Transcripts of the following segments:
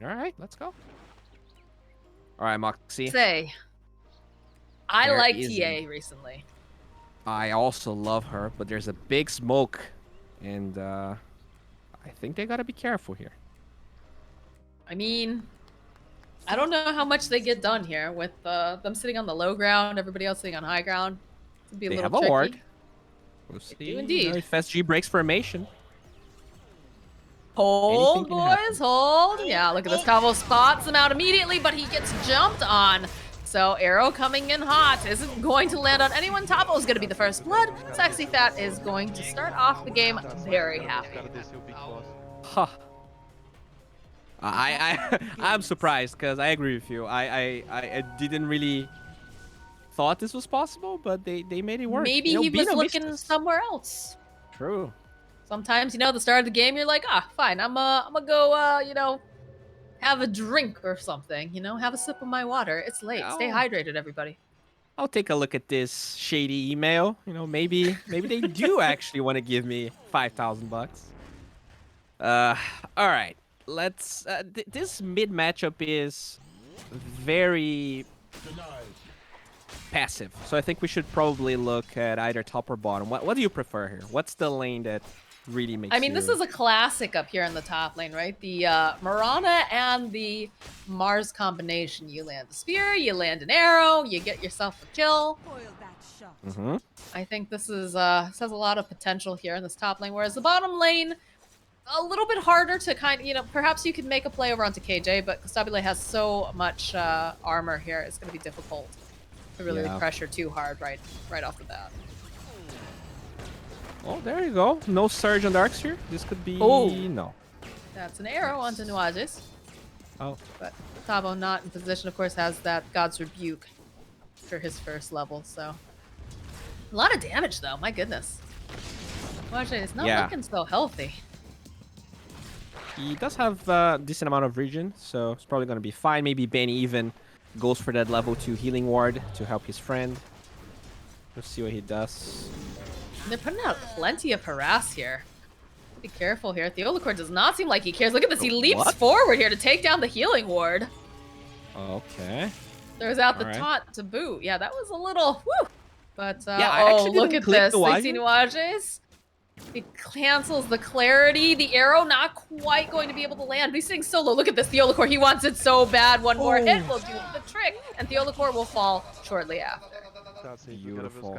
All right, let's go. All right, Moxie. I There like is TA recently. I also love her, but there's a big smoke, and I think they gotta be careful here. I mean, I don't know how much they get done here with them sitting on the low ground, everybody else sitting on high ground. It'd be a They little have a ward. tricky. We'll They see. do You know, indeed. if SG breaks formation, anything Hold, can happen. boys, hold. Yeah, look at this. Tavo spots him out immediately, but he gets jumped on. So Arrow coming in hot isn't going to land on anyone. Tavo is going to be the first blood. Sexy Fat is going to start off the game very happy. Huh. I'm surprised because I agree with you. I didn't really thought this was possible, but they made it work. Maybe You know, he was looking BINOMISTAS. somewhere else. True. Sometimes, you know, at the start of the game, you're like, ah, fine, I'm gonna go, you know, have a drink or something, you know, have a sip of my water. It's late. Stay hydrated, everybody. I'll take a look at this shady email. You know, maybe they do actually want to give me $5,000. All right. Let's. This mid matchup is very passive, so I think we should probably look at either top or bottom. What do you prefer here? What's the lane that really makes? I mean, this is a classic up here in the top lane, right? The Mirana and the Mars combination. You land a spear, you land an arrow, you get yourself a kill. Mm-hmm. I think this is this has a lot of potential here in this top lane, whereas the bottom lane, a little bit harder to kind of, you know, perhaps you could make a play over onto KJ, but Stabile has so much armor here, it's going to be difficult to really pressure too hard right off the bat. Oh, there you go. No surge on Darkseer. This could be... no. That's an arrow onto Nuages. Oh. But Tavo not in position, of course, has that God's Rebuke for his first level, so... A lot of damage, though. My goodness. Nuages is not looking so healthy. He does have a decent amount of regen, so it's probably going to be fine. Maybe Benny even goes for that level 2 healing ward to help his friend. Let's see what he does. They're putting out plenty of harass here. Be careful here. Theolacor does not seem like he cares. Look at this. He leaps forward here to take down the healing ward. Okay. Throws out the taunt to boot. Yeah, that was a little... Woo! But, I oh, look at this. Lacey Nuages. It cancels the clarity. The arrow not quite going to be able to land. But he's sitting so low. Look at this Theolacor. He wants it so bad. One more hit will do the trick. And Theolacor will fall shortly after. Beautiful.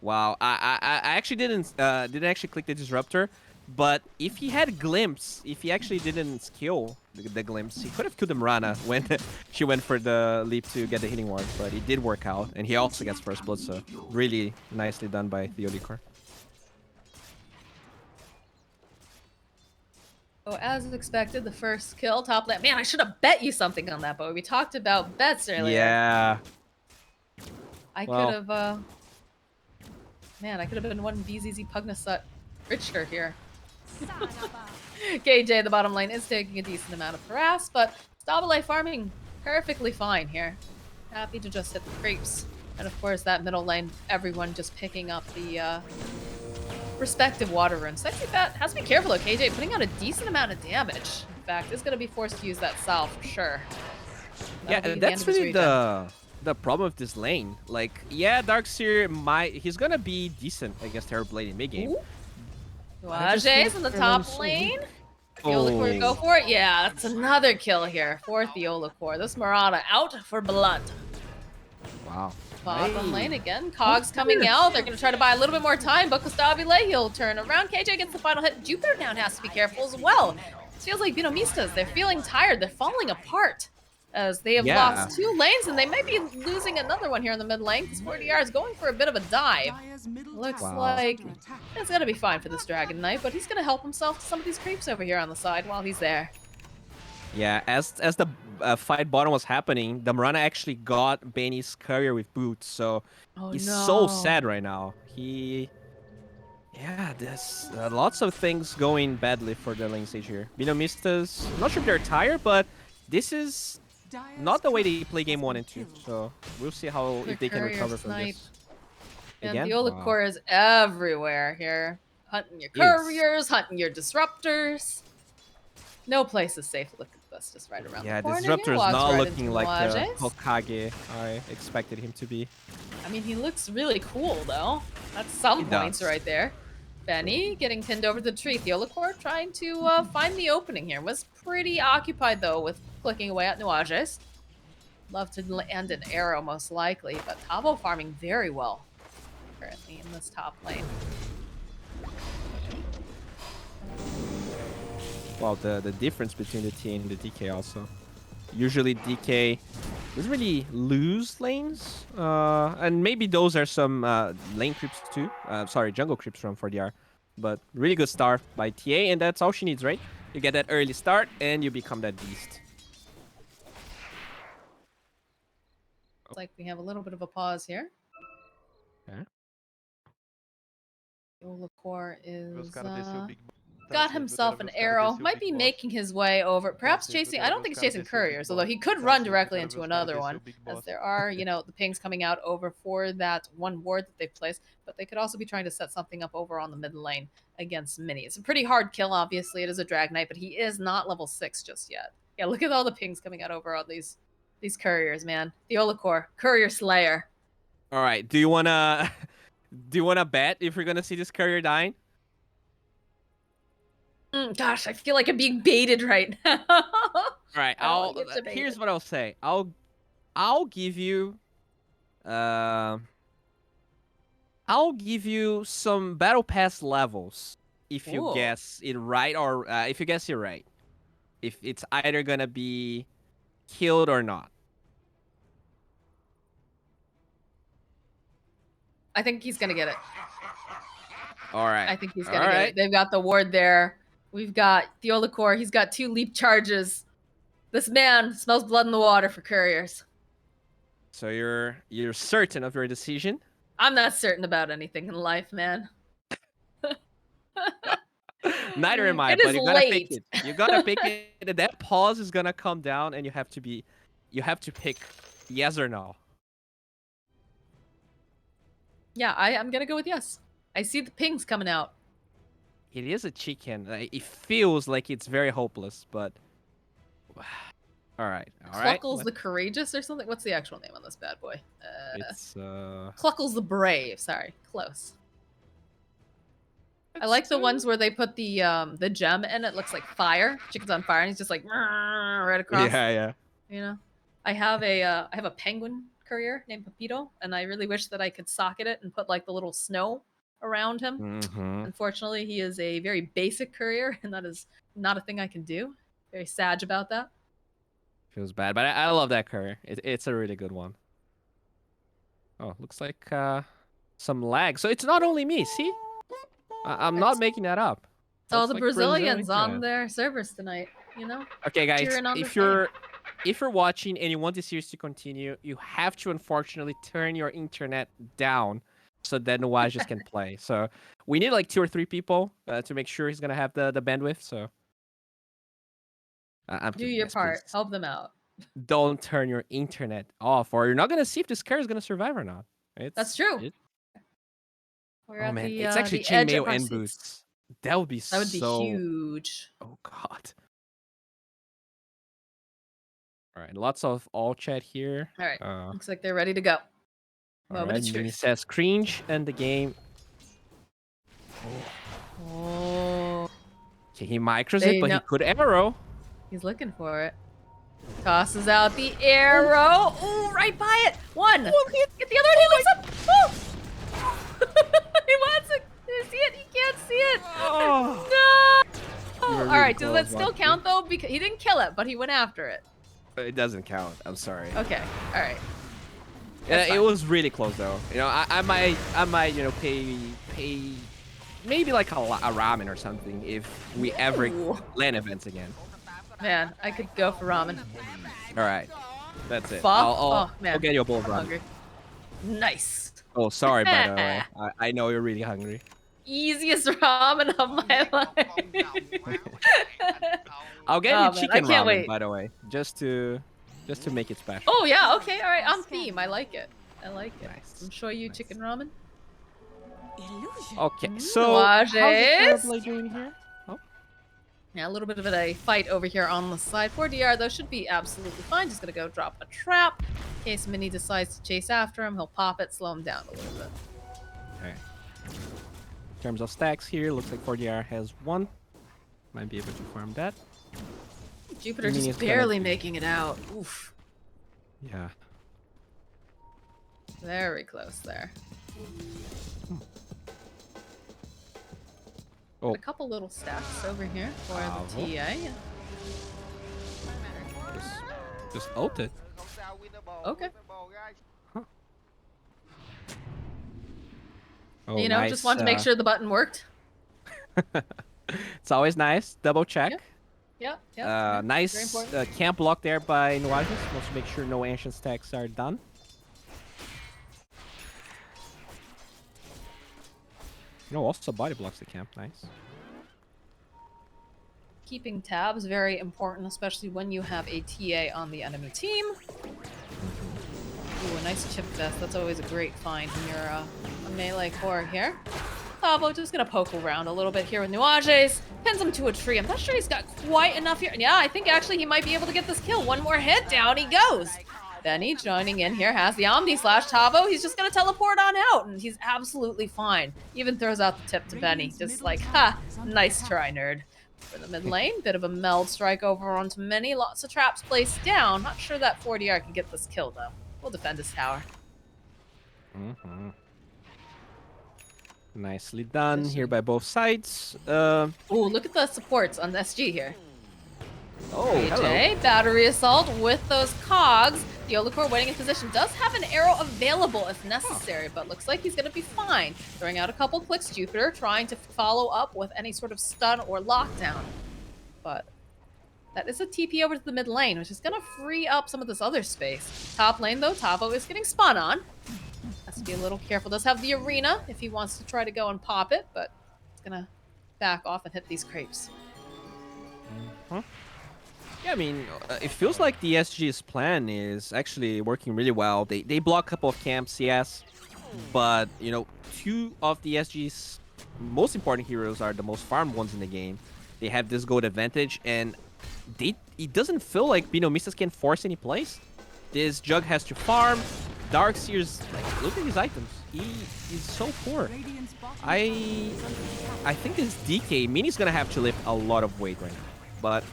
Wow, I actually didn't actually click the disruptor, but if he had glimpse, if he actually didn't kill the glimpse, he could have killed the Mirana when she went for the leap to get the hitting ward, but it did work out, and he also gets first blood, so really nicely done by Theodicor. Oh, as expected, the first kill, top lane. Man, I should have bet you something on that, but we talked about bets earlier. Yeah. I could have, man, I could have been one VZZ Pugnasut richer here. KJ, the bottom lane, is taking a decent amount of harass, but Stabile farming perfectly fine here. Happy to just hit the creeps. And of course, that middle lane, everyone just picking up the respective water runes. Sexy Fat has to be careful though, KJ, putting out a decent amount of damage. In fact, is going to be forced to use that Sal for sure. Yeah, that's really the problem with this lane. Like, yeah, Darkseer he's gonna be decent against Terrorblade in mid game. Nuages in the top lane. Theolacor, go for it. Yeah, that's another kill here for Theolacor. This Mirana out for blood. Wow. Bottom lane again. Cogs coming out. They're going to try to buy a little bit more time, but Stabile, he'll turn around. KJ gets the final hit. Jupiter now has to be careful as well. It feels like BINOMISTAS, they're feeling tired. They're falling apart as they have lost 2 lanes, and they might be losing another one here in the mid lane because 40R is going for a bit of a dive. Looks like it's going to be fine for this Dragon Knight, but he's going to help himself to some of these creeps over here on the side while he's there. Yeah, as the fight bottom was happening, the Mirana actually got Benny's courier with boots, so he's so sad right now. Yeah, there's lots of things going badly for the lane stage here. BINOMISTAS, not sure if they're tired, but this is not the way they play game 1 and 2, so we'll see how if they can recover from this. And Theolacor is everywhere here. Hunting your couriers, hunting your disruptors. No place is safe. Look at this, just right around the corner. Yeah, Disruptor is walks not right looking into like the Nuages. Hokage I expected him to be. I mean, he looks really cool, though. That's some points right there. Benny getting pinned over the tree. Theolacor trying to find the opening here. Was pretty occupied, though, with clicking away at Nuages. Love to land an arrow, most likely, but Tavo farming very well currently in this top lane. Well, the difference between the TA and the DK also. Usually DK doesn't really lose lanes, and maybe those are some lane creeps too. Sorry, jungle creeps from 4DR. But really good start by TA, and that's all she needs, right? You get that early start, and you become that beast. Looks like we have a little bit of a pause here. Okay. Theolacor is got himself an arrow. Might be making his way over. Perhaps chasing. I don't think he's chasing couriers, although he could run directly into another one, as there are, you know, the pings coming out over for that one ward that they've placed. But they could also be trying to set something up over on the mid lane against Mini. It's a pretty hard kill, obviously. It is a Drag Knight, but he is not level 6 just yet. Yeah, look at all the pings coming out over on these couriers, man. Theolacor, Courier Slayer. All right. Do you wanna bet if we're gonna see this courier dying? Gosh, I feel like I'm being baited right now. All right, here's what I'll say. I'll give you some battle pass levels if you guess it right, or if you guess it right. If it's either gonna be killed or not. I think he's gonna get it. All right. I think he's gonna get it. They've got the ward there. We've got Theolacor. He's got 2 leap charges. This man smells blood in the water for couriers. So you're certain of your decision? I'm not certain about anything in life, man. Neither am I, but you gotta pick it. You gotta pick it. That pause is gonna come down, and you have to pick yes or no. Yeah, I'm gonna go with yes. I see the pings coming out. It is a chicken. It feels like it's very hopeless, but all right. Cluckles the Courageous or something? What's the actual name on this bad boy? It's Cluckles the Brave. Sorry, close. I like the ones where they put the gem in. It looks like fire. Chicken's on fire, and he's just like right across. Yeah. You know, I have a penguin courier named Pepito, and I really wish that I could socket it and put like the little snow around him. Unfortunately, he is a very basic courier, and that is not a thing I can do. Very sad about that. Feels bad, but I love that courier. It's a really good one. Oh, looks like some lag. So it's not only me. See, I'm not making that up. It's all the like Brazilians on their servers tonight. You know. Okay, guys. If you're watching and you want the series to continue, you have to unfortunately turn your internet down so that Nuages can play. So we need like 2 or 3 people to make sure he's gonna have the bandwidth. So do your part. Please. Help them out. Don't turn your internet off, or you're not gonna see if this carry is gonna survive or not. That's true. Oh man, it's actually chainmail and boosts. That would be huge. Oh god. All right, lots of all chat here. All right, looks like they're ready to go. He says cringe and the game. Oh. Okay, he micros it, but he could arrow. He's looking for it. Tosses out the arrow. Ooh, right by it. One. Get the other one. He looks up. Oh. He wants it. Can you see it? He can't see it. Oh. No. Really all right, does that still count though? Because he didn't kill it, but he went after it. It doesn't count. I'm sorry. Okay. All right. Yeah, it was really close though. You know, I might, you know, pay maybe like a ramen or something if we ever land events again. Man, I could go for ramen. All right, that's it. I'll get you a bowl of ramen. Hungry. Nice. Oh, sorry, by the way. I know you're really hungry. Easiest ramen of my life. I'll get you chicken ramen, by the way, just to make it special. Oh yeah, okay, all right, on theme. I like it. Nice. I'm sure you chicken ramen. Okay, so how's the Fairblade doing here? Oh. Yeah, a little bit of a fight over here on the side. 4DR, though, should be absolutely fine. Just gonna go drop a trap. In case Mini decides to chase after him, he'll pop it, slow him down a little bit. Okay. In terms of stacks here, looks like 4DR has 1. Might be able to farm that. Jupiter just barely making it out. Oof. Yeah. Very close there. Oh. A couple little stacks over here for the TA. Just ulted. Okay. Huh. Oh, you know, nice, just wanted to make sure the button worked. It's always nice. Double check. Yeah. Nice camp block there by Nuages. Wants to make sure no ancient stacks are done. No, also body blocks the camp. Nice. Keeping tabs very important, especially when you have a TA on the enemy team. Ooh, a nice chip vest. That's always a great find when you're a melee core here. Tavo just gonna poke around a little bit here with Nuages. Pins him to a tree. I'm not sure he's got quite enough here. Yeah, I think actually he might be able to get this kill. One more hit, down he goes. Benny joining in here has the Omni slash Tavo. He's just gonna teleport on out, and he's absolutely fine. Even throws out the tip to Benny, just like, ha, nice try, nerd. For the mid lane, bit of a meld strike over onto Mini. Lots of traps placed down. Not sure that 4DR can get this kill, though. We'll defend his tower. Nicely done here by both sides. Ooh, look at the supports on the SG here. Oh, AJ, battery assault with those cogs. The Olacore waiting in position does have an arrow available if necessary, but looks like he's going to be fine. Throwing out a couple clicks, Jupiter trying to follow up with any sort of stun or lockdown. But that is a TP over to the mid lane, which is going to free up some of this other space. Top lane, though, Tavo is getting spun on. Has to be a little careful. Does have the arena if he wants to try to go and pop it, but it's going to back off and hit these crepes. Yeah, I mean, it feels like the SG's plan is actually working really well. They block a couple of camps, yes, but, you know, 2 of the SG's most important heroes are the most farmed ones in the game. They have this gold advantage, and it doesn't feel like BINOMISTAS can force any plays. This Jug has to farm. Darkseer's, like, look at his items. He's so poor. I think this DK, Mini's gonna have to lift a lot of weight right now, but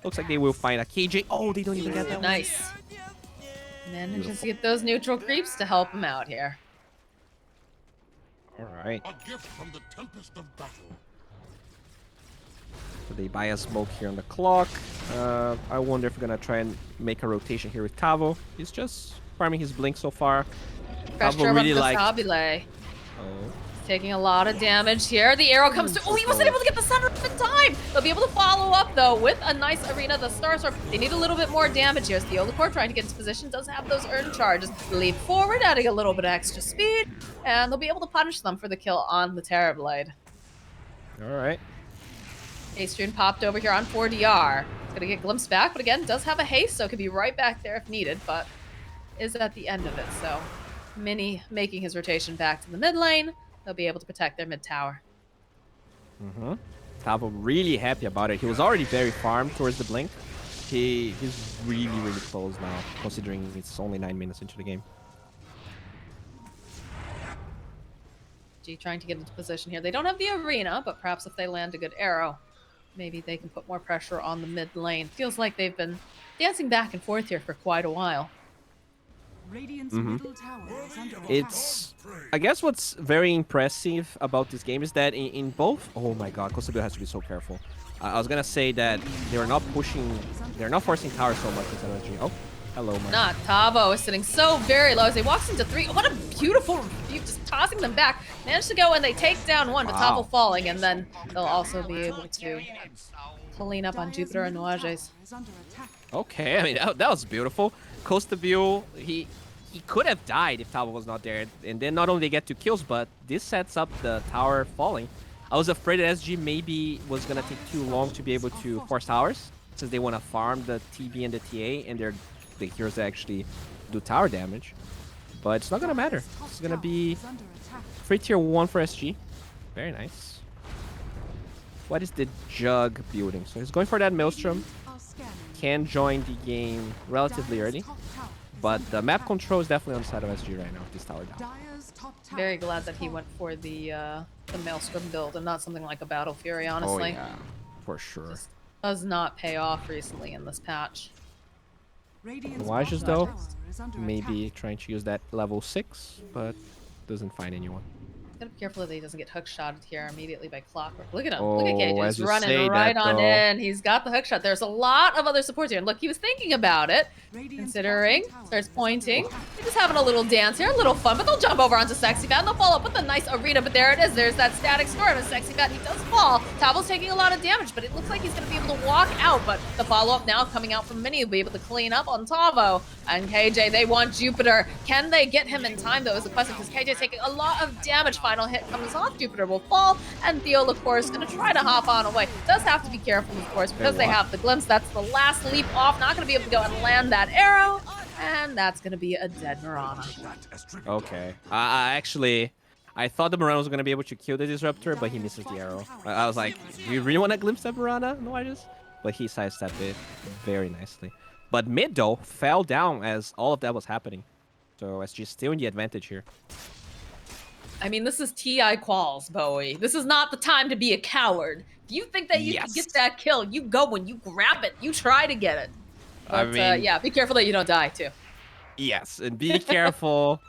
looks like they will find a KJ. Oh, they don't even get that nice. Manages to get those neutral creeps to help him out here. All right. A gift from the tempest of battle. So they buy a smoke here on the clock. I wonder if we're gonna try and make a rotation here with Tavo. He's just farming his blink so far. Tavo really likes. Taking a lot of damage here. The arrow comes through. Oh, he wasn't able to get the thunder in time. They'll be able to follow up, though, with a nice arena. The Stars are... They need a little bit more damage here. So the Olacore trying to get into position does have those earned charges. Leap forward, adding a little bit of extra speed. And they'll be able to punish them for the kill on the Terrorblade. All right. Astrian popped over here on 4DR. It's going to get glimpsed back, but again, does have a haste, so could be right back there if needed, but is at the end of it. So Mini making his rotation back to the mid lane. They'll be able to protect their mid tower. Tavo really happy about it. He was already very farmed towards the blink. He's really, really close now, considering it's only 9 minutes into the game. G trying to get into position here. They don't have the arena, but perhaps if they land a good arrow, maybe they can put more pressure on the mid lane. Feels like they've been dancing back and forth here for quite a while. It's, I guess what's very impressive about this game is that in both, oh my god, Kosobil has to be so careful. I was gonna say that they're not forcing tower so much with energy. Oh, hello, man. Not Tavo is sitting so very low as he walks into 3. What a beautiful rebuke, just tossing them back. Managed to go and they take down 1, but Tavo falling, and then they'll also be able to clean up on Jupiter and Nuages. Okay, I mean, that was beautiful. Kosobil, he could have died if Tavo was not there. And then not only they get 2 kills, but this sets up the tower falling. I was afraid that SG maybe was going to take too long to be able to force towers, since they want to farm the TB and the TA, and they're the heroes that actually do tower damage. But it's not going to matter. It's going to be free tier 1 for SG. Very nice. What is the Jug building? So he's going for that Maelstrom. Can join the game relatively early. But the map control is definitely on the side of SG right now with this tower down. Very glad that he went for the Maelstrom build and not something like a Battle Fury, honestly. Oh yeah, for sure. Just does not pay off recently in this patch. Elijah's though, maybe trying to use that level 6, but doesn't find anyone. Gotta be careful that he doesn't get hook shotted here immediately by Clockwork. Look at him. Oh, Look at KJ. as He's you running say right that, on though. in. He's got the hook shot. There's a lot of other supports here. And look, he was thinking about it. Considering. Starts pointing. He's just having a little dance here. A little fun. But they'll jump over onto Sexy Bat. And they'll follow up with a nice arena. But there it is. There's that static storm. And Sexy Bat, he does fall. Tavo's taking a lot of damage. But it looks like he's going to be able to walk out. But the follow-up now coming out from Mini will be able to clean up on Tavo. And KJ, they want Jupiter. Can they get him in time, though, is the question. Because KJ's taking a lot of damage. Final hit comes off. Jupiter will fall, and Theo, of course, going to try to hop on away. Does have to be careful, of course, because they have the glimpse. That's the last leap off. Not going to be able to go and land that arrow, and that's going to be a dead Mirana. Okay. I thought the Mirana was going to be able to kill the Disruptor, but he misses the arrow. I was like, do you really want to glimpse that Mirana, Elijah? But he sidestepped it very nicely. But mid, though, fell down as all of that was happening. So SG still in the advantage here. I mean, this is TI Quals, Bowie. This is not the time to be a coward. If you think that you can get that kill, you go and you grab it. You try to get it. But, I mean, yeah, be careful that you don't die, too. Yes, and be careful.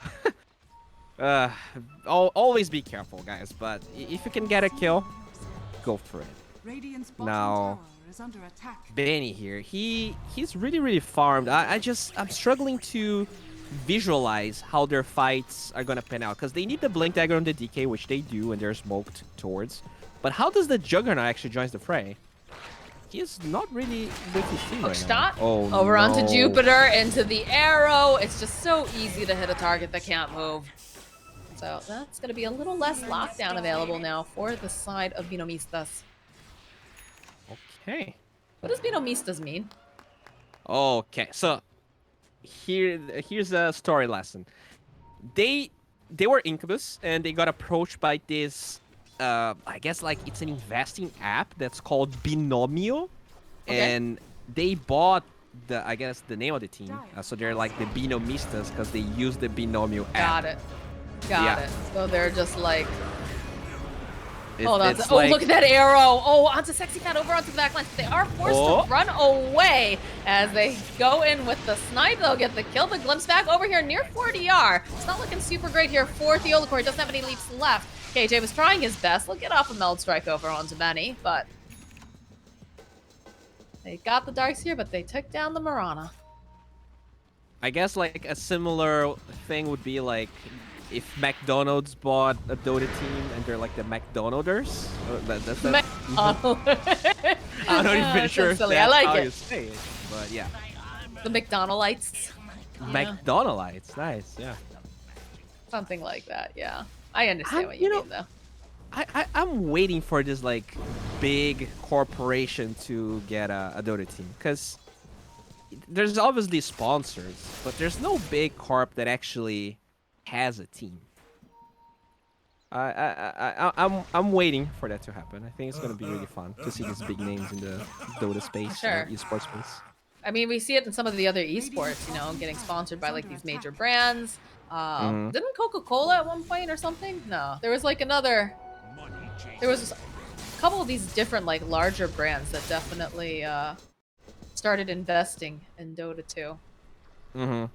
Always be careful, guys. But if you can get a kill, go for it. Now, Benny here. He's really farmed. I'm struggling to visualize how their fights are gonna pan out, because they need the blink dagger on the DK, which they do, and they're smoked towards. But how does the Juggernaut actually join the fray? He's not really with his team right now. Oh, over onto Jupiter, into the arrow. It's just so easy to hit a target that can't move. So that's gonna be a little less lockdown available now for the side of BINOMISTAS. Okay. What does BINOMISTAS mean? Okay, so here's a story lesson. They were Incubus, and they got approached by this I guess like it's an investing app that's called Binomio, and they bought the the name of the team. So they're like the BINOMISTAS because they use the Binomio app. Got it. So they're just like, hold on. It's like, look at that arrow. Oh, onto Sexy Cat, over onto the back line. They are forced to run away as they go in with the snipe. They'll get the kill. The glimpse back over here near 4DR. It's not looking super great here for Theolacor. He doesn't have any leaps left. KJ was trying his best. He'll get off a Meld Strike over onto Benny, but they got the Darks here, but they took down the Mirana. I guess like a similar thing would be like if McDonald's bought a Dota team and they're like the McDonalders. That's McDonald's. I'm not even sure if that's like how it. you say it, but yeah. The McDonaldites. McDonaldites, nice, yeah. Something like that, yeah. I understand what you mean, though. I'm waiting for this like big corporation to get a Dota team, because there's obviously sponsors, but there's no big corp that actually has a team. I'm waiting for that to happen. I think it's gonna be really fun to see these big names in the Dota space, esports space. I mean, we see it in some of the other esports, you know, getting sponsored by like these major brands. Didn't Coca-Cola at one point or something? No, there was like another. There was a couple of these different like larger brands that definitely started investing in Dota 2.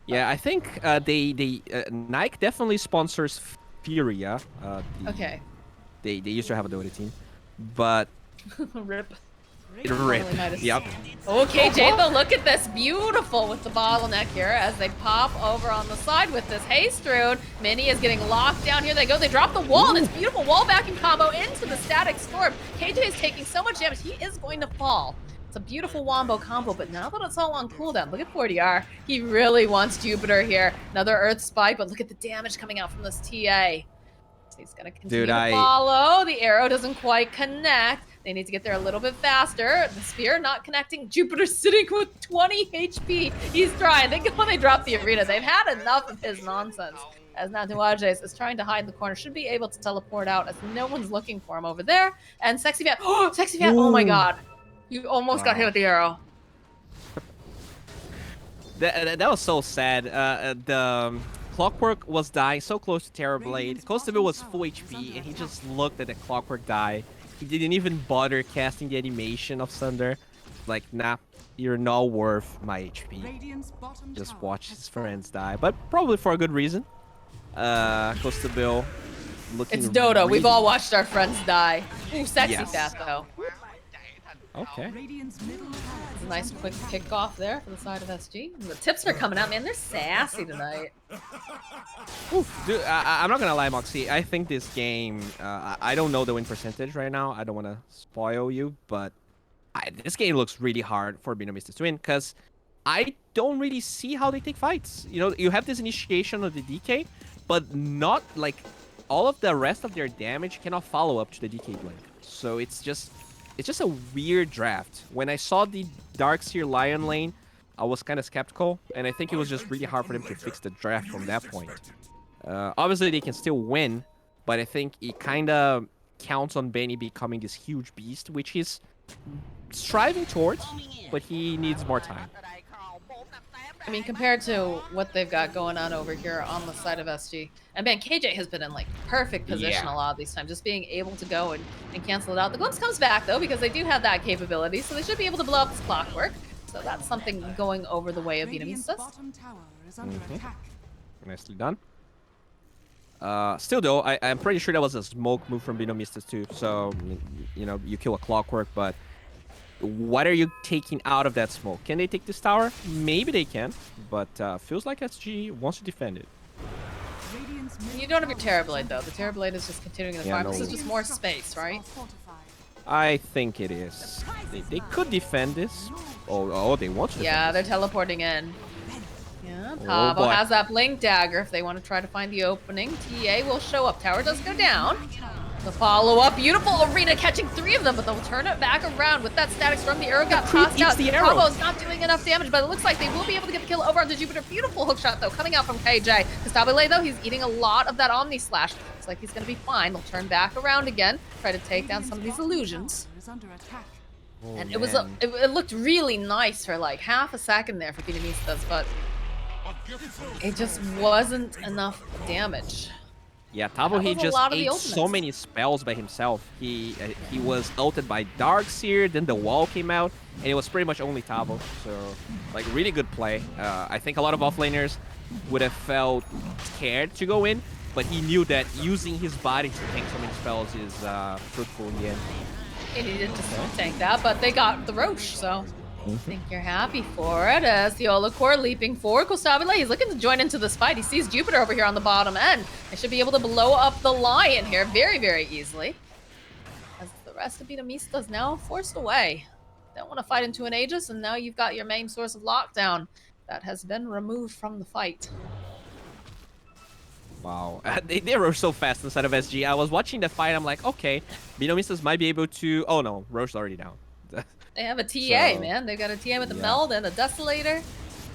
Yeah, I think Nike definitely sponsors Furia. They used to have a Dota team, but Rip. Yep. Okay, Jayla, look at this. Beautiful with the bottleneck here as they pop over on the side with this haste rune. Mini is getting locked down. Here they go. They drop the wall, and it's beautiful wall backing combo into the static storm. KJ is taking so much damage. He is going to fall. It's a beautiful wombo combo, but now that it's all on cooldown, look at 4DR. He really wants Jupiter here. Another Earth Spike, but look at the damage coming out from this TA. So he's going to continue to follow. The arrow doesn't quite connect. They need to get there a little bit faster. The spear not connecting. Jupiter's sitting with 20 HP. He's trying. Think of when they dropped the arena. They've had enough of his nonsense. As Natuajes is trying to hide in the corner. Should be able to teleport out as no one's looking for him over there. And Sexy Fan. Oh, Sexy Fan. Oh my god. You almost got hit with the arrow. That was so sad. The Clockwork was dying so close to Terror Blade. Costabile was full HP, and he just looked at the Clockwork die. He didn't even bother casting the animation of Sunder. Like, nah, you're not worth my HP. Just watch his friends die, but probably for a good reason. Costabile looking. It's Dodo. Really... We've all watched our friends die. Ooh, Sexy Fat though. Okay. A nice quick pick off there for the side of SG. The tips are coming out, man. They're sassy tonight. Oof, dude, I'm not gonna lie, Moxie. I think this game, I don't know the win percentage right now. I don't want to spoil you, but this game looks really hard for BINOMISTAS to win because I don't really see how they take fights. You know, you have this initiation of the DK, but not like all of the rest of their damage cannot follow up to the DK blink. So it's just a weird draft. When I saw the Darkseer Lion lane, I was kind of skeptical, and I think it was just really hard for them to fix the draft from that point. Obviously, they can still win, but I think it kind of counts on Benny becoming this huge beast, which he's striving towards, but he needs more time. I mean, compared to what they've got going on over here on the side of SG. And man, KJ has been in like perfect position a lot of these times, just being able to go and cancel it out. The glimpse comes back though, because they do have that capability, so they should be able to blow up this Clockwork. So that's something going over the way of BINOMISTAS. Nicely done. Still though, I'm pretty sure that was a smoke move from BINOMISTAS too. So, you know, you kill a Clockwork, but what are you taking out of that smoke? Can they take this tower? Maybe they can, but feels like SG wants to defend it. You don't have your Terror Blade though. The Terror Blade is just continuing the farm. No. This is just more space, right? I think it is. They could defend this. Oh, they want to defend Yeah, they're this. teleporting in. Yeah, Oh, Tabo boy. has that Blink Dagger if they want to try to find the opening. TA will show up. Tower does go down. The follow-up, beautiful arena catching 3 of them, but they'll turn it back around with that static storm. The arrow got tossed out. Tabo's not doing enough damage, but it looks like they will be able to get the kill over onto Jupiter. Beautiful hook shot, though, coming out from KJ. Stabile, though, he's eating a lot of that Omni Slash. Looks like he's going to be fine. They'll turn back around again, try to take down some of these illusions. Oh, And man. it looked really nice for like half a second there for BINOMISTAS, but it just wasn't enough damage. Yeah, Tabo, he just ate so many spells by himself. He was ulted by Darkseer, then the wall came out, and it was pretty much only Tabo. So, like, really good play. I think a lot of offlaners would have felt scared to go in, but he knew that using his body to tank so many spells is fruitful in the end. He needed to tank that, but they got the Roche, so I think you're happy for it. As the Olacor leaping forward, Costabile, he's looking to join into this fight. He sees Jupiter over here on the bottom end. They should be able to blow up the Lion here very, very easily. As the rest of BINOMISTAS now forced away. Don't want to fight into an Aegis, and now you've got your main source of lockdown that has been removed from the fight. Wow, they were so fast inside of SG. I was watching the fight, I'm like, okay, BINOMISTAS might be able to... Oh no, Roche's already down. They have a TA, man. They've got a TA with a Meld and a Desolator.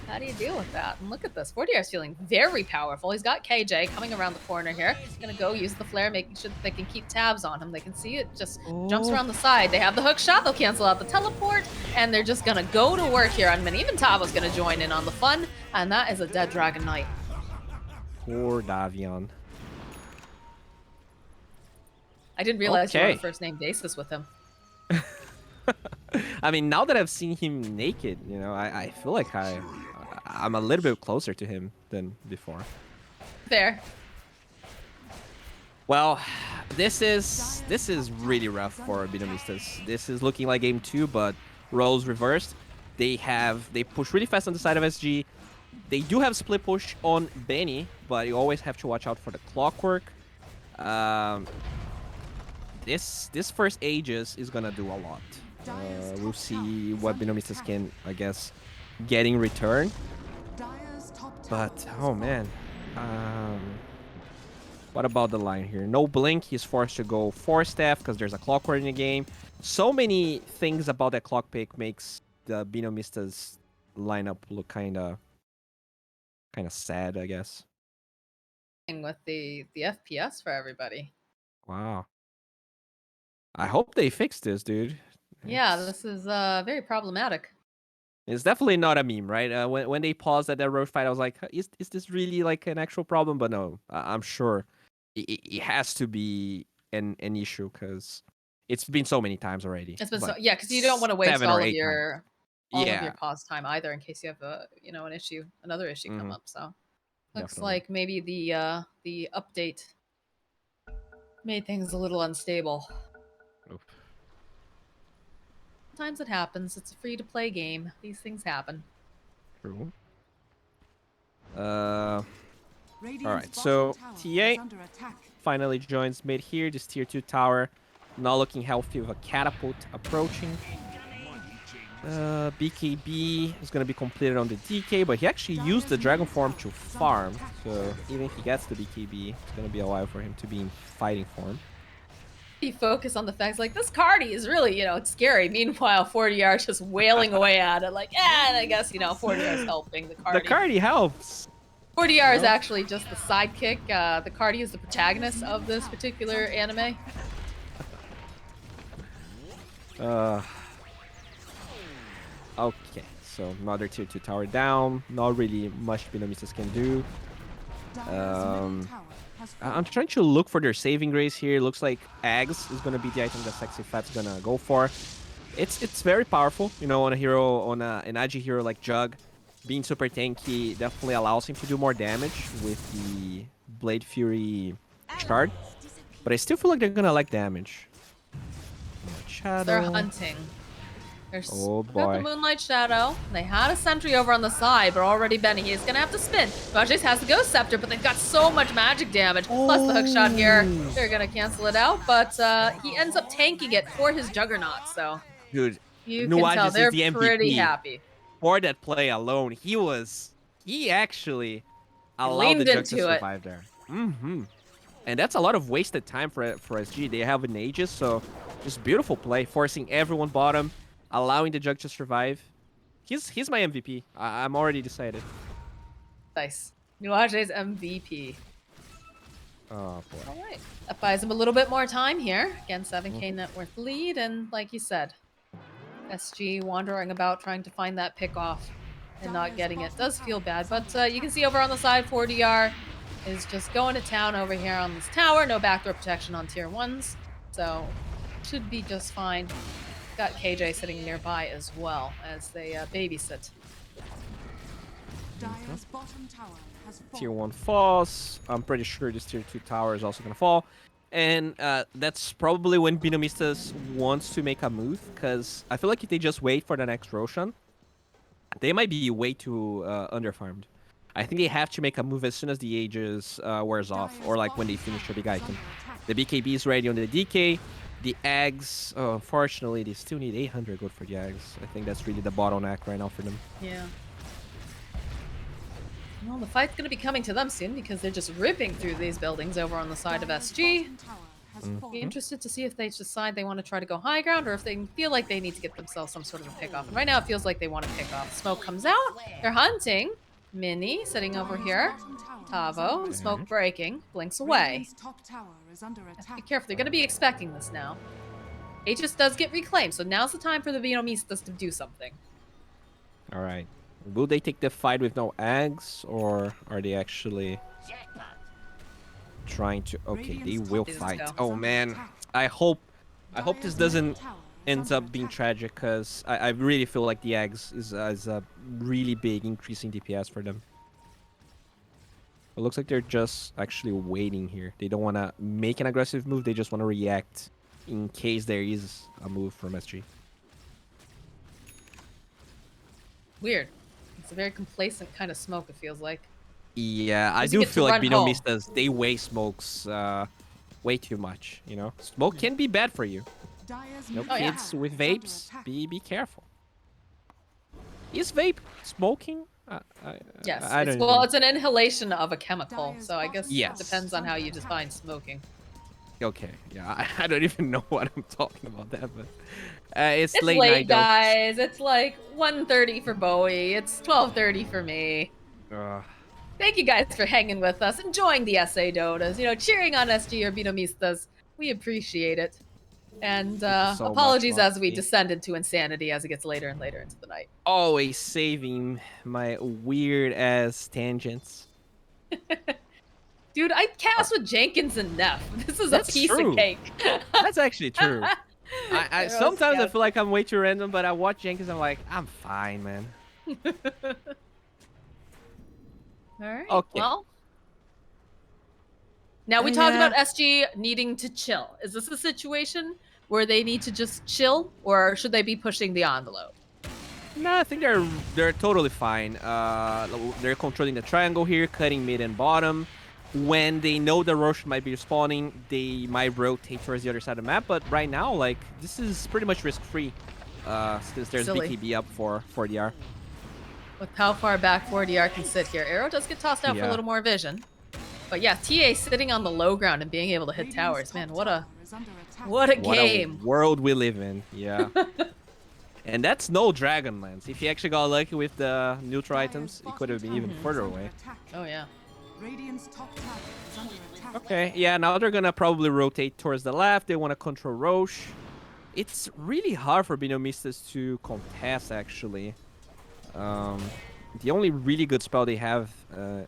How do you deal with that? And look at this. 4DR is feeling very powerful. He's got KJ coming around the corner here. He's going to go use the flare, making sure that they can keep tabs on him. They can see it just jumps around the side. They have the hook shot. They'll cancel out the teleport. And they're just going to go to work here on Mini. Even Tabo's going to join in on the fun. And that is a dead Dragon Knight. Poor Davion. I didn't realize you were on a first name basis with him. I mean, now that I've seen him naked, you know, I feel like I'm a little bit closer to him than before. Fair. Well, this is really rough for BINOMISTAS. This is looking like game 2, but roles reversed. They push really fast on the side of SG. They do have split push on Benny, but you always have to watch out for the Clockwork. This first Aegis is gonna do a lot. We'll see what BINOMISTAS can, I guess, get in return. But oh man, What about the line here? No blink. He's forced to go 4-staff because there's a clock ward in the game. So many things about that clock pick makes the BINOMISTAS lineup look kind of sad, I guess. With the FPS for everybody. Wow. I hope they fix this, dude. Yeah, this is very problematic. It's definitely not a meme, right? When they paused at that road fight, I was like, is this really like an actual problem? But no, I'm sure it has to be an issue because it's been so many times already. It's been like so, yeah, because you don't want to waste 7 all or of 8 your times. pause time either in case you have a an issue, another issue come up. So looks Definitely. like maybe the update made things a little unstable. Oof. Sometimes it happens. It's a free-to-play game. These things happen. True. All right, so TA finally joins mid here. This tier 2 tower, not looking healthy with a catapult approaching. BKB is going to be completed on the DK, but he actually used the Dragon Form to farm. So even if he gets the BKB, it's going to be a while for him to be in fighting form. He focused on the facts like this Cardi is really, it's scary. Meanwhile, 40R is just wailing away at it like, and I guess, 40R is helping the Cardi. The Cardi helps. 40R is actually just the sidekick. The Cardi is the protagonist of this particular anime. Okay, so another tier 2 tower down. Not really much BINOMISTAS can do. I'm trying to look for their saving grace here. Looks like eggs is gonna be the item that Sexy Fat's gonna go for. It's very powerful, on a hero, on an Agi hero like Jug. Being super tanky definitely allows him to do more damage with the Blade Fury shard. But I still feel like they're gonna like damage. They're hunting. Oh Got boy. the Moonlight Shadow. They had a sentry over on the side, but already Benny is gonna have to spin. Vajes has the Ghost Scepter, but they've got so much magic damage. Plus the hook shot here. They're gonna cancel it out, but he ends up tanking it for his Juggernaut, so. Dude, you can tell they're is the MVP. pretty happy. For that play alone, he actually allowed the Jug to survive there. And that's a lot of wasted time for SG. They have an Aegis, so just beautiful play, forcing everyone bottom, allowing the Jug to survive. He's my MVP. I'm already decided. Nice. Nuage's MVP. Oh boy. All right. That buys him a little bit more time here. Again, 7k net worth lead, and like you said, SG wandering about trying to find that pick off and not getting it does feel bad. But you can see over on the side, 4DR is just going to town over here on this tower. No backdoor protection on tier 1s, so should be just fine. Got KJ sitting nearby as well as they babysit. Tier 1 falls. I'm pretty sure this tier 2 tower is also going to fall. And that's probably when BINOMISTAS wants to make a move, because I feel like if they just wait for the next Roshan, they might be way too underfarmed. I think they have to make a move as soon as the Aegis wears off, or like when they finish their big item. The BKB is ready on the DK. The eggs, unfortunately, they still need 800 gold for the eggs. I think that's really the bottleneck right now for them. Yeah. Well, the fight's going to be coming to them soon because they're just ripping through these buildings over on the side of SG. Be interested to see if they decide they want to try to go high ground or if they feel like they need to get themselves some sort of a pick off. And right now it feels like they want to pick off. Smoke comes out. They're hunting. Mini sitting over here. Tavo, smoke breaking, blinks away. Be careful, they're going to be expecting this now. Aegis does get reclaimed, so now's the time for the BINOMISTAS to do something. All right. Will they take the fight with no eggs, or are they actually trying to... Okay, they will fight. Oh man, I hope this doesn't end up being tragic, because I really feel like the eggs is a really big increase in DPS for them. It looks like they're just actually waiting here. They don't want to make an aggressive move, they just want to react in case there is a move from SG. Weird. It's a very complacent kind of smoke, it feels like. Yeah, I do feel like BINOMISTAS, they waste smokes way too much, Smoke can be bad for you. Kids with vapes, be careful. Is vape smoking Yes, I don't well, even... it's an inhalation of a chemical, so I guess Yes. it depends on how you define smoking. Okay, yeah, I don't even know what I'm talking about that, but it's It's late late, night though. guys. It's like 1:30 for Bowie. It's 12:30 for me. Thank you guys for hanging with us, enjoying the SA Dotas, you know, cheering on SG or BINOMISTAS. We appreciate it. And so apologies much, as we Moxie. descend into insanity as it gets later and later into the night. Always saving my weird ass tangents. Dude, I cast with Jenkins and Neff. This is That's a piece true. of cake. That's actually true. I sometimes I feel like I'm way too random, but I watch Jenkins, I'm like, I'm fine, man. Alright, Okay. well. Now we talked about SG needing to chill. Is this a situation where they need to just chill, or should they be pushing the envelope? No, I think they're totally fine. They're controlling the triangle here, cutting mid and bottom. When they know the Rosh might be respawning, they might rotate towards the other side of the map. But right now, like, this is pretty much risk-free, since there's BKB up for 4DR. With how far back 4DR can sit here, Arrow does get tossed out for a little more vision. But yeah, TA sitting on the low ground and being able to hit towers, man, what a game! What a world we live in, yeah. And that's no Dragonlance. If he actually got lucky with the neutral items, it could have been even further away. Oh yeah. Okay, yeah, now they're gonna probably rotate towards the left. They want to control Roche. It's really hard for BINOMISTAS to contest, actually. The only really good spell they have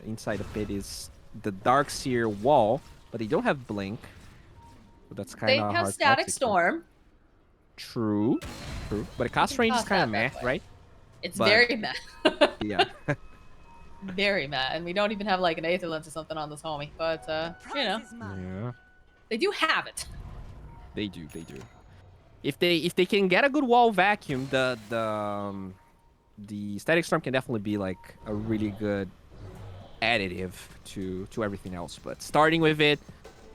inside the pit is the Darkseer wall, but they don't have Blink. So that's kind of hard. They have Static Storm. True. But a cast range is kind of meh, right? It's very meh. Yeah. Very meh, and we don't even have like an Aether Lens or something on this homie, but you know. Yeah. They do have it. They do. If they can get a good wall vacuum, the Static Storm can definitely be like a really good additive to everything else. But starting with it,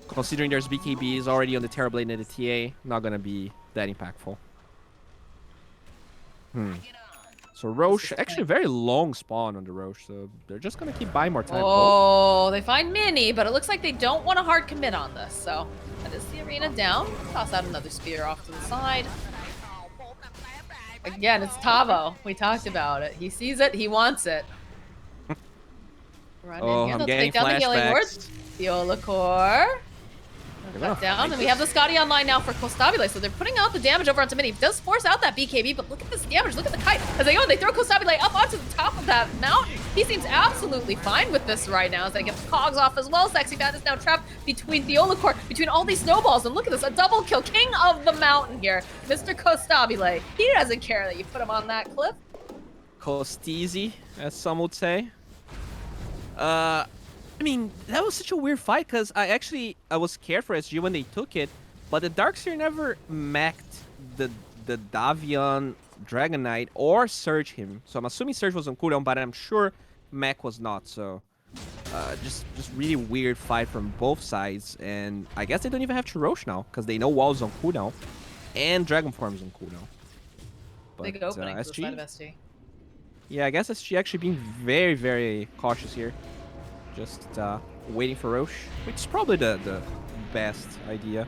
considering there's BKBs already on the Terra Blade and the TA, not gonna be that impactful. So Roche, actually very long spawn on the Roche, so they're just gonna keep buying more time. Oh, they find Mini, but it looks like they don't want to hard commit on this, so that is the arena down. Toss out another spear off to the side. Again, it's Tavo. We talked about it. He sees it, he wants it. Run in here, I'm they'll getting take down the healing ward. flashbacks. Viola Core. Cut down, and we have the Scotty online now for Costabile, so they're putting out the damage over onto Mini. It does force out that BKB, but look at this damage, look at the kite. As they go, they throw Costabile up onto the top of that mountain. He seems absolutely fine with this right now as they get the cogs off as well. Sexy Bat is now trapped between Viola Core, between all these snowballs, and look at this, a double kill. King of the mountain here, Mr. Costabile. He doesn't care that you put him on that cliff. Costeezy, as some would say. I mean, that was such a weird fight because I was scared for SG when they took it, but the Darkseer never mech'd the Davion Dragon Knight or Surge him. So I'm assuming Surge was on cooldown, but I'm sure mech was not. So just really weird fight from both sides, and I guess they don't even have Chirosh now because they know Wall's on cooldown and Dragon Form's on cooldown. But, Big opening to the side of SG. Yeah, I guess SG actually being very, very cautious here. Just waiting for Roche, which is probably the best idea.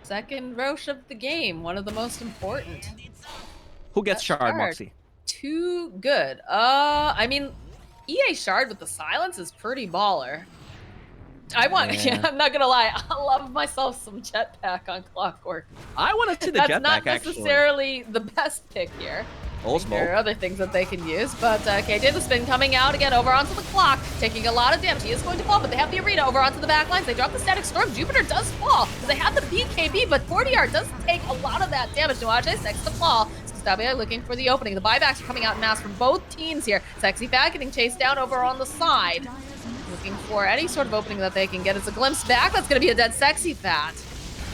Second Roche of the game, one of the most important. Who gets Shard, Moxie? Too good. I mean, EA Shard with the silence is pretty baller. Yeah, I'm not gonna lie, I love myself some jetpack on Clockwork. I want to see the jetpack, That's not necessarily the best pick here. There are other things that they can use, but KJ the spin coming out again over onto the clock, taking a lot of damage. He is going to fall, but they have the arena over onto the back lines. They drop the Static Storm. Jupiter does fall. They have the BKB, but 4DR does take a lot of that damage. Nuages next to fall. Stabia looking for the opening. The buybacks are coming out in mass from both teams here. Sexy Fat getting chased down over on the side. Looking for any sort of opening that they can get. It's a glimpse back. That's going to be a dead Sexy Fat.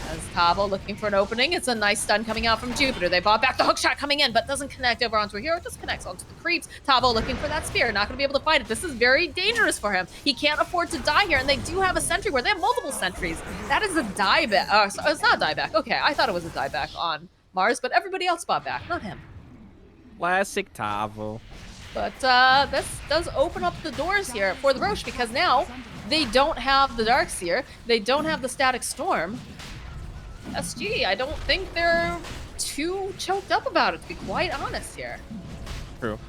As Tavo looking for an opening. It's a nice stun coming out from Jupiter. They bought back the hook shot coming in, but doesn't connect over onto a hero. It just connects onto the creeps. Tavo looking for that spear. Not going to be able to find it. This is very dangerous for him. He can't afford to die here, and they do have a sentry where they have multiple sentries. That is a dieback. Oh, it's not a dieback. Okay, I thought it was a dieback on Mars, but everybody else bought back, not him. Classic Tavo. But this does open up the doors here for the Roche, because now they don't have the Darkseer, they don't have the Static Storm. SG, I don't think they're too choked up about it, to be quite honest here. True.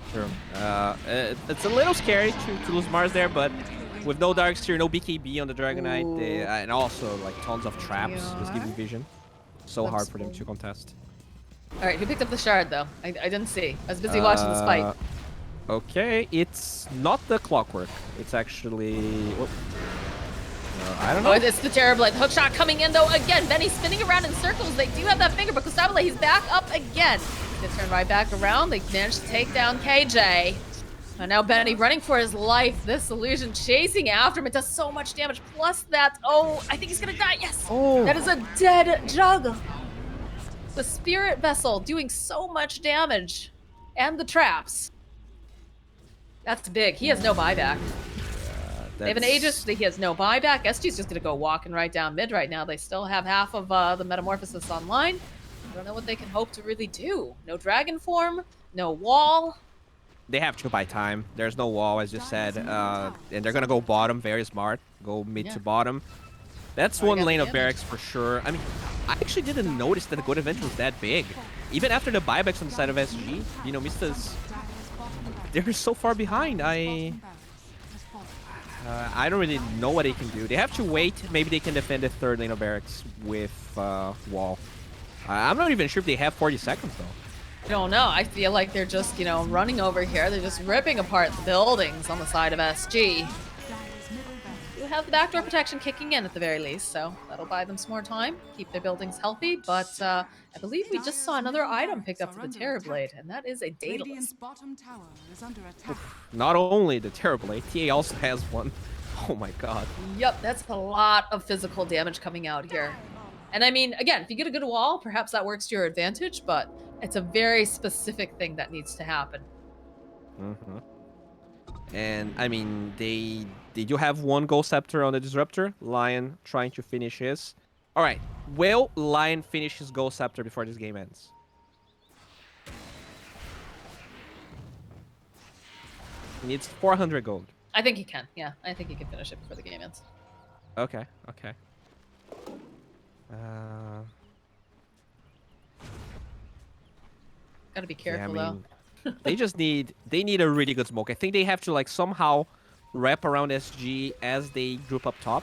It's a little scary to lose Mars there, but with no Darkseer, no BKB on the Dragonite, and also like tons of traps, just giving vision. So hard for them to contest. All right, who picked up the shard though? I didn't see. I was busy watching this fight. Okay, it's not the Clockwork. It's actually... I don't know. Oh, it's the Terrorblade. The hookshot coming in though again. Benny spinning around in circles. They do have that finger, but Gustavo, he's back up again. They turn right back around. They managed to take down KJ. And now Benny running for his life. This illusion chasing after him. It does so much damage. Plus that, oh, I think he's gonna die. Yes, that is a dead jug. The Spirit Vessel doing so much damage. And the traps. That's big. He has no buyback. They have an Aegis, he has no buyback. SG's just gonna go walking right down mid right now. They still have half of the Metamorphosis online. I don't know what they can hope to really do. No Dragon Form, no wall. They have to buy time. There's no wall, as you said. And they're gonna go bottom, very smart. Go mid to bottom. That's one lane of barracks for sure. I mean, I actually didn't notice that the gold event was that big. Even after the buybacks on the side of SG, BINOMISTAS, they're so far behind. I don't really know what they can do. They have to wait. Maybe they can defend the third lane of barracks with wall. I'm not even sure if they have 40 seconds, though. I don't know. I feel like they're just, running over here. They're just ripping apart the buildings on the side of SG. You have the backdoor protection kicking in at the very least, so that'll buy them some more time, keep their buildings healthy, but I believe we just saw another item picked up for the Terrorblade, and that is a Daedalus. Not only the Terrorblade, TA also has one. Oh my god. Yep, that's a lot of physical damage coming out here. And I mean, again, if you get a good wall, perhaps that works to your advantage, but it's a very specific thing that needs to happen. And I mean, they do have one Ghost Scepter on the Disruptor. Lion trying to finish his. All right, will Lion finish his Ghost Scepter before this game ends? He needs 400 gold. I think he can. Yeah, I think he can finish it before the game ends. Okay. Gotta be careful though. they need a really good smoke. I think they have to like somehow wrap around SG as they group up top.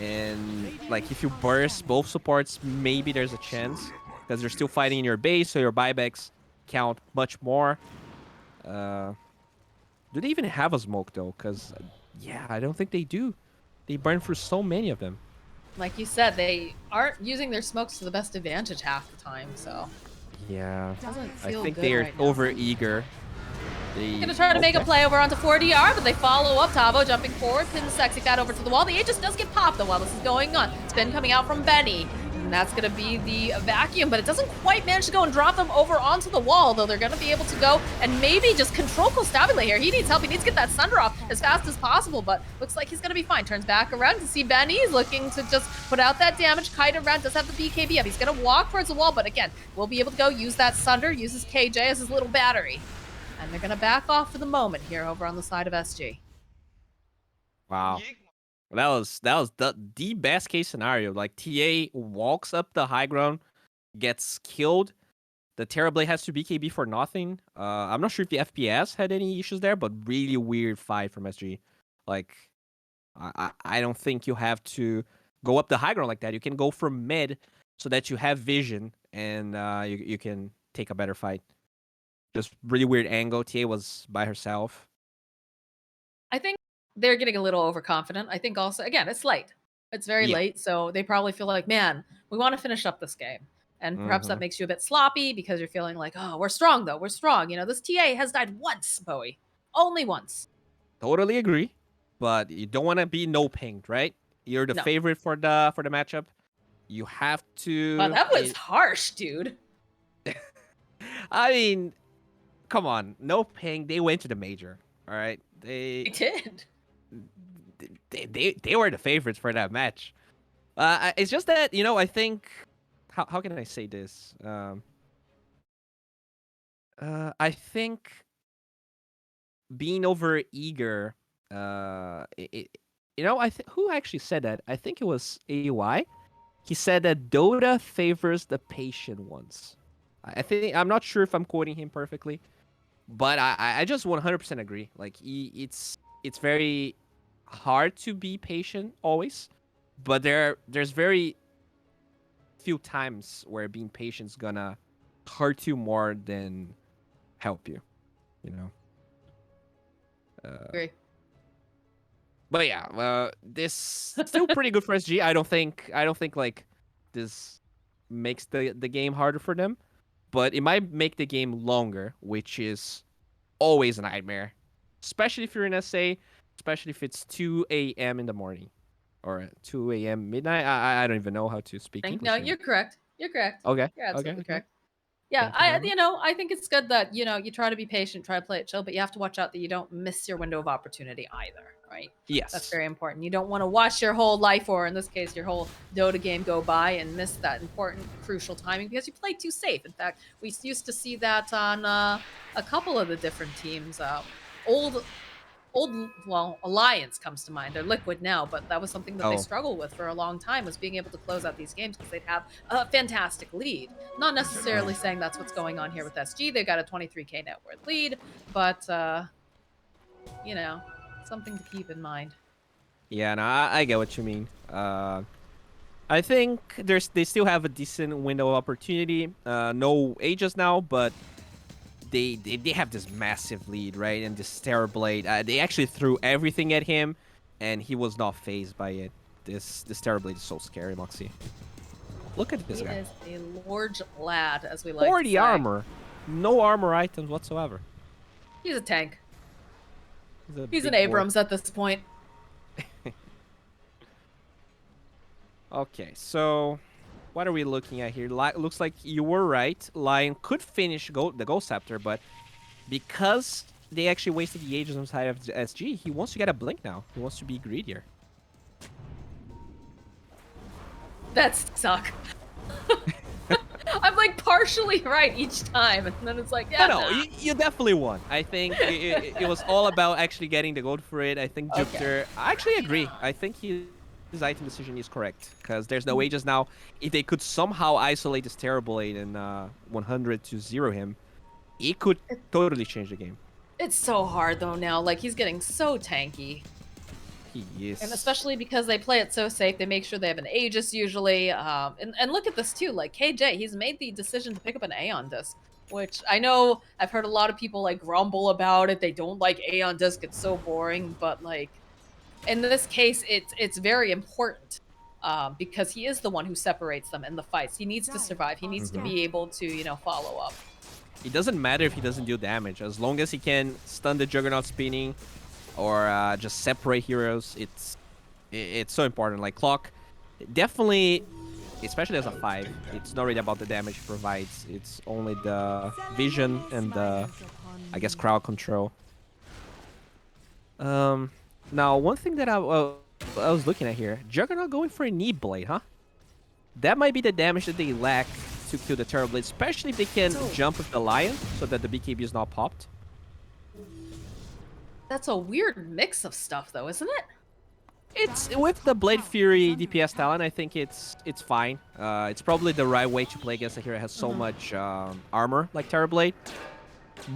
And like if you burst both supports, maybe there's a chance. Because they're still fighting in your base, so your buybacks count much more. Do they even have a smoke though? Because yeah, I don't think they do. They burn through so many of them. Like you said, they aren't using their smokes to the best advantage half the time, so. Yeah, I think good they're right now. over eager. They're gonna try to make a play over onto 4DR, but they follow up. Tavo jumping forward, pins Sexy Fat over to the wall. The Aegis does get popped though while this is going on. Spin coming out from Benny. And that's gonna be the vacuum, but it doesn't quite manage to go and drop them over onto the wall, though they're gonna be able to go and maybe just control Constabile here. He needs help. He needs to get that Sunder off as fast as possible, but looks like he's gonna be fine. Turns back around to see Benny. He's looking to just put out that damage. Kite around, does have the BKB up. He's gonna walk towards the wall, but again, will be able to go use that Sunder, use his KJ as his little battery. And they're gonna back off for the moment here over on the side of SG. Wow. That was the best case scenario. Like TA walks up the high ground, gets killed. The Terrorblade has to BKB for nothing. I'm not sure if the FPS had any issues there, but really weird fight from SG. Like, I don't think you have to go up the high ground like that. You can go from mid so that you have vision and you can take a better fight. Just really weird angle. TA was by herself. I think they're getting a little overconfident. I think also, again, it's late. It's very late, so they probably feel like, man, we want to finish up this game. And perhaps that makes you a bit sloppy because you're feeling like, oh, we're strong, though. We're strong. This TA has died once, Bowie. Only once. Totally agree. But you don't want to be no-pinged, right? You're the favorite for the matchup. You have to... Wow, that was harsh, dude. I mean, come on. No ping. They went to the major, all right? They did. They were the favorites for that match. It's just that, I think... How can I say this? I think being over eager. You know, who actually said that? I think it was AY. He said that Dota favors the patient ones. I think I'm not sure if I'm quoting him perfectly, but I just 100% agree. Like it's very hard to be patient always, but there's very few times where being patient's gonna hurt you more than help you. You know. Agree. But yeah, this still pretty good for SG. I don't think like this makes the game harder for them, but it might make the game longer, which is always a nightmare, especially if you're in SA, especially if it's 2 a.m. in the morning or 2 a.m. midnight. I don't even know how to speak English No, anymore. you're correct. You're correct. Okay. You're absolutely Okay. correct. Yeah, Thank you very much. I think it's good that, you try to be patient, try to play it chill, but you have to watch out that you don't miss your window of opportunity either, right? That's Yes. very important. You don't want to watch your whole life, or in this case, your whole Dota game go by and miss that important, crucial timing because you play too safe. In fact, we used to see that on a couple of the different teams. Well, Alliance comes to mind. They're Liquid now, but that was something that they struggled with for a long time, was being able to close out these games because they'd have a fantastic lead. Not necessarily saying that's what's going on here with SG. They got a 23k net worth lead, but something to keep in mind. Yeah, no, I get what you mean. I think they still have a decent window of opportunity. No ages now, but they have this massive lead, right? And this Terrorblade, they actually threw everything at him, and he was not phased by it. This Terrorblade is so scary, Moxie. Look at this guy. He is a large lad, as we like 40 to say. armor, no armor items whatsoever. He's a tank. He's an big Abrams at this point. Okay, so what are we looking at here? Looks like you were right. Lion could finish the Ghost Scepter, but because they actually wasted the ages on the side of the SG, he wants to get a blink now. He wants to be greedier. That's suck. I'm like partially right each time, and then it's like, yeah, no, you definitely won. I think it was all about actually getting the gold for it. I think Jupiter. I actually agree. I think his item decision is correct because there's no ages now. If they could somehow isolate this Terrorblade and 100 to 0 him, it could totally change the game. It's so hard though now. Like, he's getting so tanky. He is. And especially because they play it so safe, they make sure they have an Aegis usually. And look at this too, like KJ, he's made the decision to pick up an Aeon Disc, which I know I've heard a lot of people like grumble about it. They don't like Aeon Disc, it's so boring, but like in this case, it's very important because he is the one who separates them in the fights. He needs to survive. He needs to be able to, follow up. It doesn't matter if he doesn't do damage. As long as he can stun the Juggernaut spinning or just separate heroes, it's so important. Like Clock, definitely, especially as a 5, it's not really about the damage he provides. It's only the vision and the, I guess, crowd control. Now, one thing that I was looking at here, Juggernaut going for a knee blade, huh? That might be the damage that they lack to kill the Terrorblade, especially if they can jump with the Lion so that the BKB is not popped. That's a weird mix of stuff, though, isn't it? It's with the Blade Fury DPS talent. I think it's fine. It's probably the right way to play against a hero that has so much armor like Terrorblade.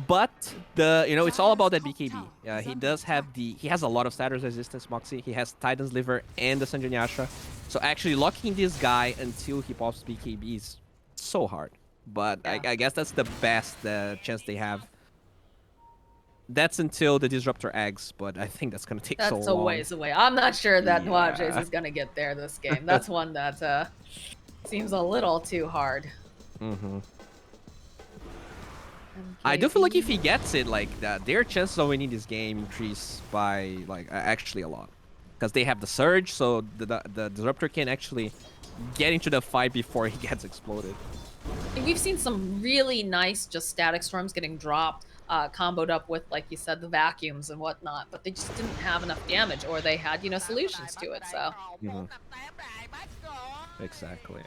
But it's all about that BKB. He does have he has a lot of status resistance, Moxie. He has Titan's Liver and the Sanjanyasha. So actually locking this guy until he pops BKB is so hard. But yeah. I guess that's the best chance they have. That's until the Disruptor eggs, but I think that's going to take so long. That's a ways away. I'm not sure that Nuages is going to get there this game. That's one that seems a little too hard. Mm-hmm. I do feel like if he gets it, like their chances of winning this game increase by actually a lot, because they have the surge, so the Disruptor can actually get into the fight before he gets exploded. We've seen some really nice just static storms getting dropped, comboed up with, like you said, the vacuums and whatnot, but they just didn't have enough damage, or they had solutions to it. So exactly.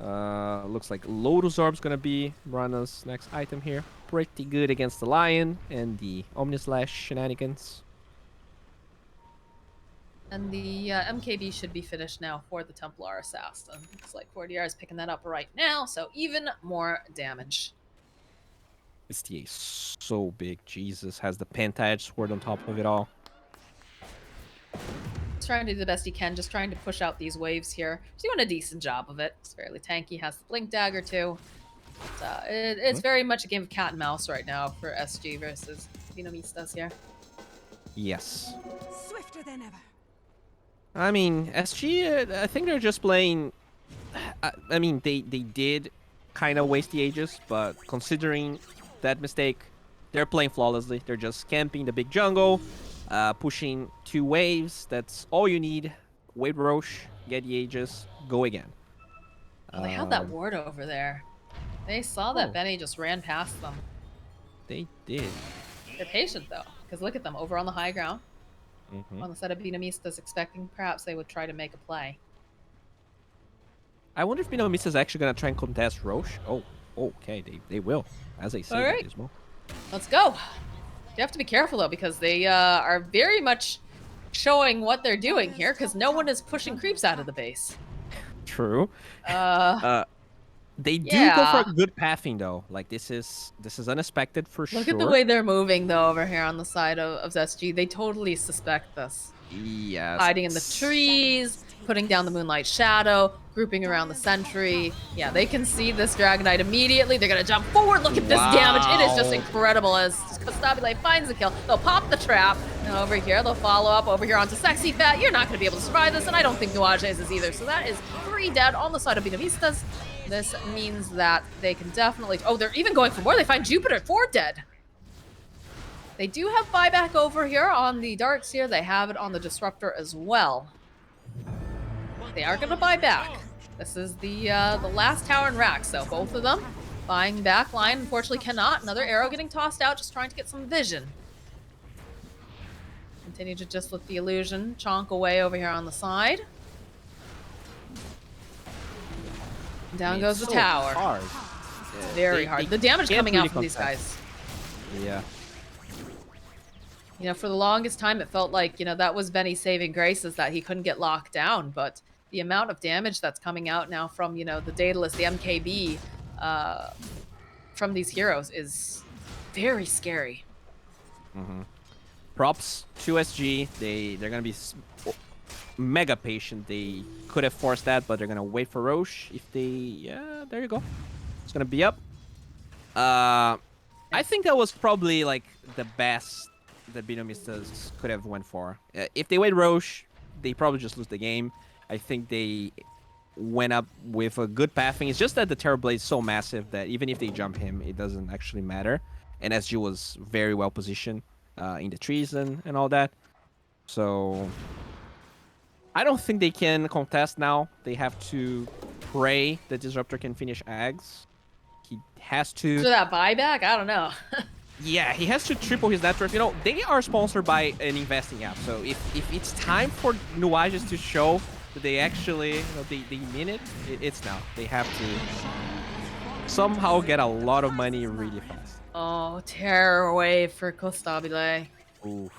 Looks like Lotus Orb's gonna be Brana's next item here. Pretty good against the Lion and the Omnislash shenanigans. And the MKB should be finished now for the Templar Assassin. Looks like 4DR is picking that up right now, so even more damage. This TA is so big. Jesus, has the Penta-Edge sword on top of it all. He's trying to do the best he can, just trying to push out these waves here. He's doing a decent job of it. It's fairly tanky, has the Blink Dagger too. But, it's very much a game of cat and mouse right now for SG versus BINOMISTAS here. Yes. Swifter than ever. I mean, SG, I think they're just playing... I mean, they did kind of waste the Aegis, but considering that mistake, they're playing flawlessly. They're just camping the big jungle, pushing 2 waves. That's all you need. Wait Roche, get the Aegis, go again. Oh, they had that ward over there. They saw that Benny just ran past them. They did. They're patient, though, because look at them over on the high ground. On the side of BINOMISTAS, expecting perhaps they would try to make a play. I wonder if BINOMISTAS is actually going to try and contest Roche. Oh, okay, they will, as they say. All right. Dismal. Let's go. You have to be careful, though, because they are very much showing what they're doing here, because no one is pushing creeps out of the base. True. They do go for a good pathing, though. Like, this is unexpected for sure. Look at the way they're moving, though, over here on the side of SG. They totally suspect this. Yes. Hiding in the trees, putting down the Moonlight Shadow, grouping around the sentry. Yeah, they can see this Dragon Knight immediately. They're going to jump forward. Look at this damage. It is just incredible as Costabile finds the kill. They'll pop the trap. And over here, they'll follow up over here onto Sexy Fat. You're not going to be able to survive this, and I don't think Nuages is either. So that is 3 dead on the side of BINOMISTAS. This means that they can definitely... Oh, they're even going for more. They find Jupiter, 4 dead. They do have buyback over here on the Darks here. They have it on the Disruptor as well. They are going to buy back. This is the last tower in rack, so both of them buying back. Lion unfortunately cannot. Another arrow getting tossed out, just trying to get some vision. Continue to just let the illusion chonk away over here on the side. Down goes the tower. Hard. It's very hard. The damage coming out from these guys. Yeah. You know, for the longest time, it felt like, you know, that was Benny's saving grace, is that he couldn't get locked down. But the amount of damage that's coming out now from, you know, the Daedalus, the MKB, from these heroes is very scary. Props to SG. They're going to be mega patient. They could have forced that, but they're going to wait for Roche. If they... Yeah, there you go. It's going to be up. I think that was probably, like, the best that BINOMISTAS could have went for. If they wait Roche, they probably just lose the game. I think they went up with a good pathing. It's just that the Terror Blade is so massive that even if they jump him, it doesn't actually matter. And SG was very well positioned in the trees and all that. So I don't think they can contest now. They have to pray that Disruptor can finish Ags. He has to... So that buyback? I don't know. Yeah, he has to triple his net worth. You know, they are sponsored by an investing app. So if it's time for Nuages to show that they actually, you know, they mean it, it's now. They have to somehow get a lot of money really fast. Oh, terror wave for Costabile. Oof.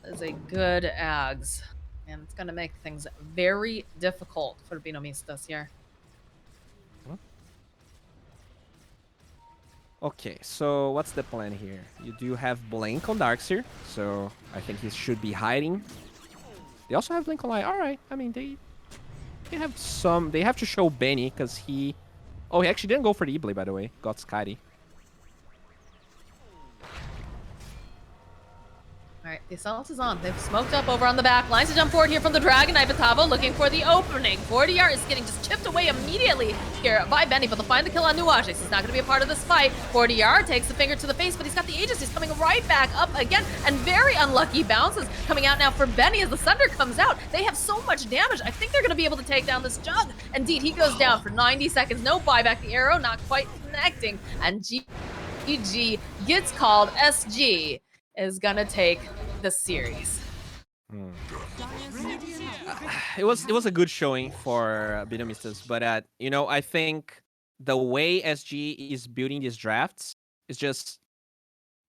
That is a good Ags. And it's going to make things very difficult for BINOMISTAS here. Okay, so what's the plan here? You do have Blink on Darks here, so I think he should be hiding. They also have Blink on Light. All right, I mean, they have some... They have to show Benny, because he... Oh, he actually didn't go for the E-Blade, by the way. Got Scotty. Alright, the assault is on. They've smoked up over on the back. Lines to jump forward here from the Dragon Knight. Batavo looking for the opening. 4DR is getting just chipped away immediately here by Benny, but they'll find the kill on Nuages. He's not going to be a part of this fight. 4DR takes the finger to the face, but he's got the Aegis. He's coming right back up again, and very unlucky bounces coming out now for Benny as the Sunder comes out. They have so much damage. I think they're going to be able to take down this Jug. Indeed, he goes down for 90 seconds. No buyback. The arrow not quite connecting, and GG gets called. SG is gonna take the series. it was a good showing for BINOMISTAS, but you know, I think the way SG is building these drafts is just